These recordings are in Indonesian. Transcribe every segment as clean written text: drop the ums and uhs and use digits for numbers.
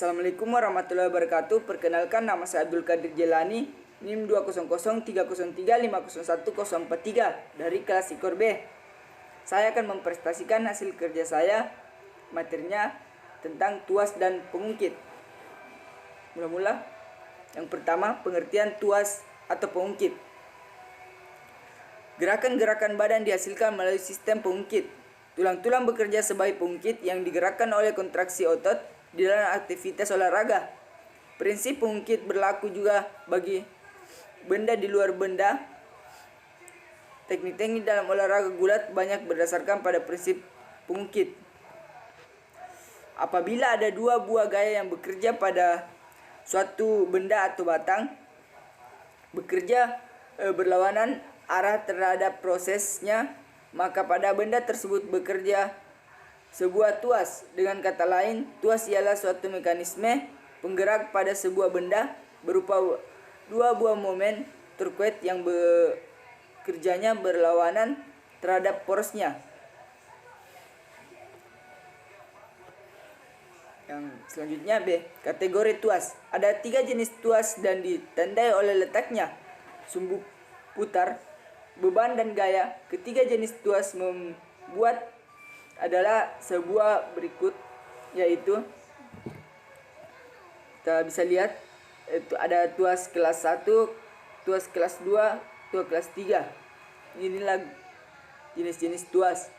Assalamualaikum warahmatullahi wabarakatuh. Perkenalkan, nama saya Abdul Qadir Jelani, NIM 20030030143 dari kelas IKOR B. Saya akan mempresentasikan hasil kerja saya. Materinya tentang tuas dan pengungkit. Mula-mula, yang pertama, pengertian tuas atau pengungkit. Gerakan-gerakan badan dihasilkan melalui sistem pengungkit. Tulang-tulang bekerja sebagai pengungkit yang digerakkan oleh kontraksi otot di dalam aktivitas olahraga. Prinsip pengungkit berlaku juga bagi benda di luar benda. Teknik-teknik dalam olahraga gulat banyak berdasarkan pada prinsip pengungkit. Apabila ada dua buah gaya yang bekerja pada suatu benda atau batang, bekerja berlawanan arah terhadap prosesnya, maka pada benda tersebut bekerja sebuah tuas. Dengan kata lain, tuas ialah suatu mekanisme penggerak pada sebuah benda berupa dua buah momen terkait yang bekerjanya berlawanan terhadap porosnya. Yang selanjutnya B, kategori tuas. Ada 3 jenis tuas dan ditandai oleh letaknya, sumbu putar, beban, dan gaya. Ketiga jenis tuas membuat adalah sebuah berikut, yaitu kita bisa lihat itu ada tuas kelas 1, tuas kelas 2, tuas kelas 3. Inilah jenis-jenis tuas.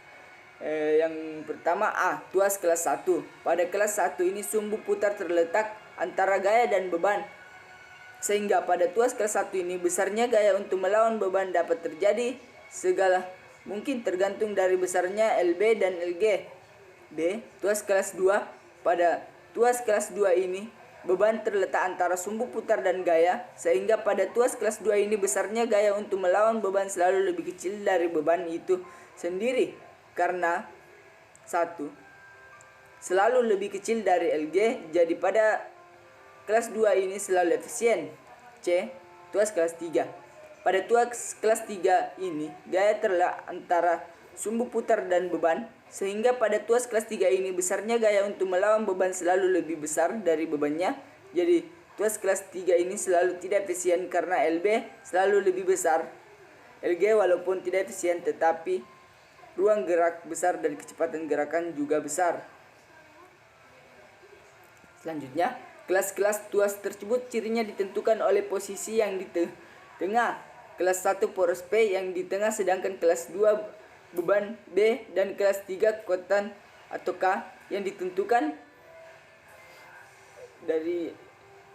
Yang pertama A, tuas kelas 1. Pada kelas 1 ini sumbu putar terletak antara gaya dan beban, sehingga pada tuas kelas 1 ini besarnya gaya untuk melawan beban dapat terjadi segala mungkin tergantung dari besarnya LB dan LG. B, tuas kelas 2. Pada tuas kelas 2 ini beban terletak antara sumbu putar dan gaya, sehingga pada tuas kelas 2 ini besarnya gaya untuk melawan beban selalu lebih kecil dari beban itu sendiri, karena 1 selalu lebih kecil dari LG, jadi pada kelas 2 ini selalu efisien. C, tuas kelas 3. Pada tuas kelas 3 ini gaya terletak antara sumbu putar dan beban, sehingga pada tuas kelas 3 ini besarnya gaya untuk melawan beban selalu lebih besar dari bebannya. Jadi tuas kelas 3 ini selalu tidak efisien karena LB selalu lebih besar LG, walaupun tidak efisien tetapi ruang gerak besar dan kecepatan gerakan juga besar. Selanjutnya, kelas-kelas tuas tersebut cirinya ditentukan oleh posisi yang di tengah. Kelas 1 poros P yang di tengah, sedangkan kelas 2 beban B, dan kelas 3 kekuatan atau K yang ditentukan dari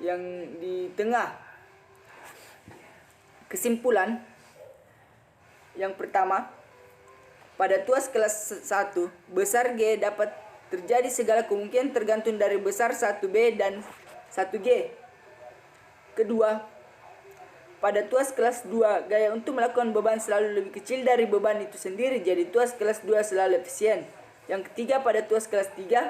yang di tengah. Kesimpulan yang pertama, pada tuas kelas 1 besar G dapat terjadi segala kemungkinan tergantung dari besar 1B dan 1G. Kedua, pada tuas kelas 2 gaya untuk melakukan beban selalu lebih kecil dari beban itu sendiri, jadi tuas kelas 2 selalu efisien. Yang ketiga, pada tuas kelas 3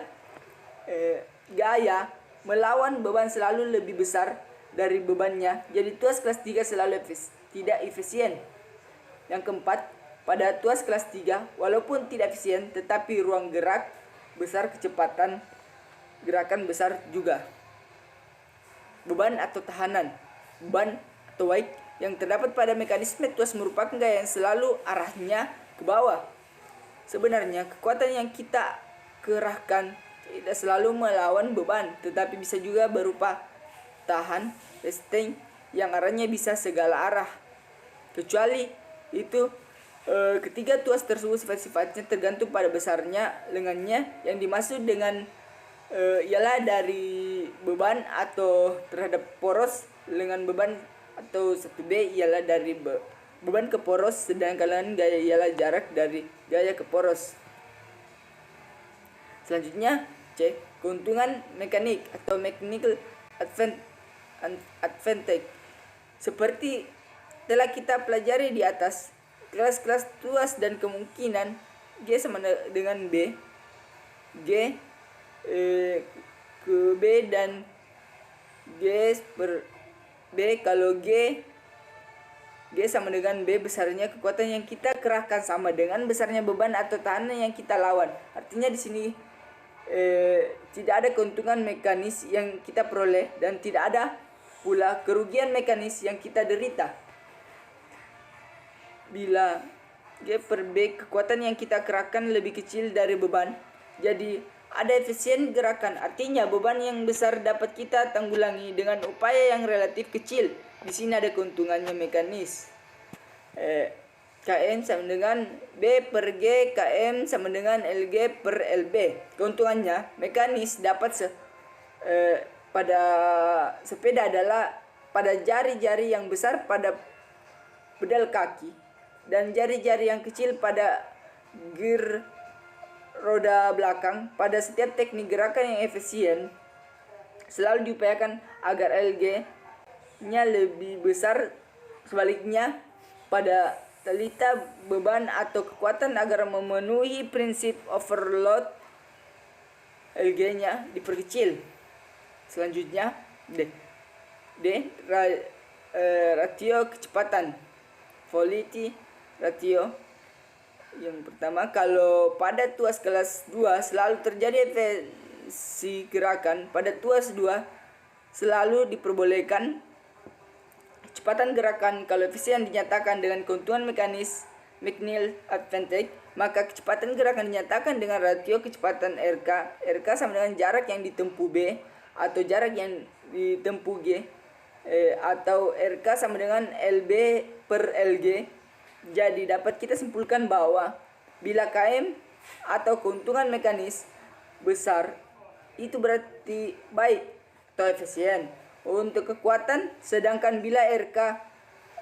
gaya melawan beban selalu lebih besar dari bebannya, jadi tuas kelas 3 selalu tidak efisien. Yang keempat, pada tuas kelas 3 walaupun tidak efisien tetapi ruang gerak besar, kecepatan gerakan besar juga. Beban atau tahanan. Beban atau weight yang terdapat pada mekanisme tuas merupakan gaya yang selalu arahnya ke bawah. Sebenarnya kekuatan yang kita kerahkan tidak selalu melawan beban, tetapi bisa juga berupa tahan, resting, yang arahnya bisa segala arah. Kecuali itu, ketiga tuas tersebut sifat-sifatnya tergantung pada besarnya lengannya. Yang dimaksud dengan ialah dari beban atau terhadap poros lengan beban, atau 1B ialah dari beban ke poros, sedangkan gaya ialah jarak dari gaya ke poros. Selanjutnya C, keuntungan mekanik atau mechanical advantage. Seperti telah kita pelajari di atas, kelas-kelas tuas dan kemungkinan G sama dengan B, G ke B dan G per B. Kalau G sama dengan B, besarnya kekuatan yang kita kerahkan sama dengan besarnya beban atau tahanan yang kita lawan. Artinya di sini tidak ada keuntungan mekanis yang kita peroleh dan tidak ada pula kerugian mekanis yang kita derita. Bila G per B kekuatan yang kita kerahkan lebih kecil dari beban, jadi ada efisien gerakan, artinya beban yang besar dapat kita tanggulangi dengan upaya yang relatif kecil. Di sini ada keuntungannya mekanis. Km sama dengan B per G, Km sama dengan LG per LB. Keuntungannya mekanis dapat pada sepeda adalah pada jari-jari yang besar pada pedal kaki dan jari-jari yang kecil pada gear roda belakang. Pada setiap teknik gerakan yang efisien selalu diupayakan agar LG-nya lebih besar. Sebaliknya, pada telita beban atau kekuatan agar memenuhi prinsip overload, LG-nya diperkecil. Selanjutnya ratio kecepatan, velocity ratio. Yang pertama, kalau pada tuas kelas 2 selalu terjadi efisi gerakan, pada tuas 2 selalu diperbolehkan kecepatan gerakan. Kalau efisi yang dinyatakan dengan keuntungan mekanis McNeil advantage, maka kecepatan gerakan dinyatakan dengan ratio kecepatan RK. RK sama dengan jarak yang ditempuh B atau jarak yang ditempuh G, atau RK sama dengan LB per LG. Jadi dapat kita simpulkan bahwa bila KM atau keuntungan mekanis besar itu berarti baik atau efisien untuk kekuatan, sedangkan bila RK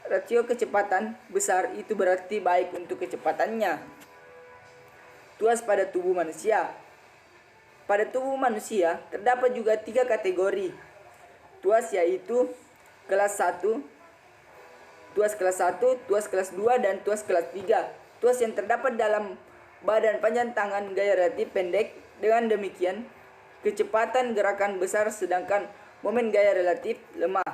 ratio kecepatan besar itu berarti baik untuk kecepatannya. Tuas pada tubuh manusia. Pada tubuh manusia terdapat juga 3 kategori tuas, yaitu kelas 1, tuas kelas 1, tuas kelas 2, dan tuas kelas 3. Tuas yang terdapat dalam badan panjang tangan gaya relatif pendek. Dengan demikian, kecepatan gerakan besar sedangkan momen gaya relatif lemah.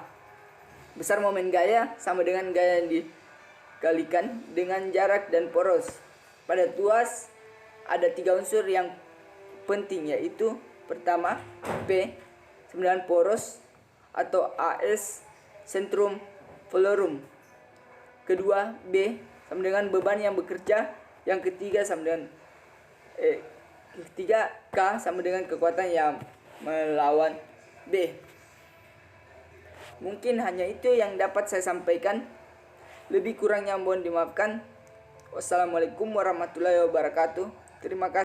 Besar momen gaya sama dengan gaya yang dikalikan dengan jarak dan poros. Pada tuas ada 3 unsur yang penting, yaitu pertama P sama dengan poros atau AS centrum valorum. Kedua B sama dengan beban yang bekerja. Yang ketiga sama dengan ketiga K sama dengan kekuatan yang melawan B. Mungkin hanya itu yang dapat saya sampaikan. Lebih kurangnya mohon dimaafkan. Wassalamualaikum warahmatullahi wabarakatuh. Terima kasih.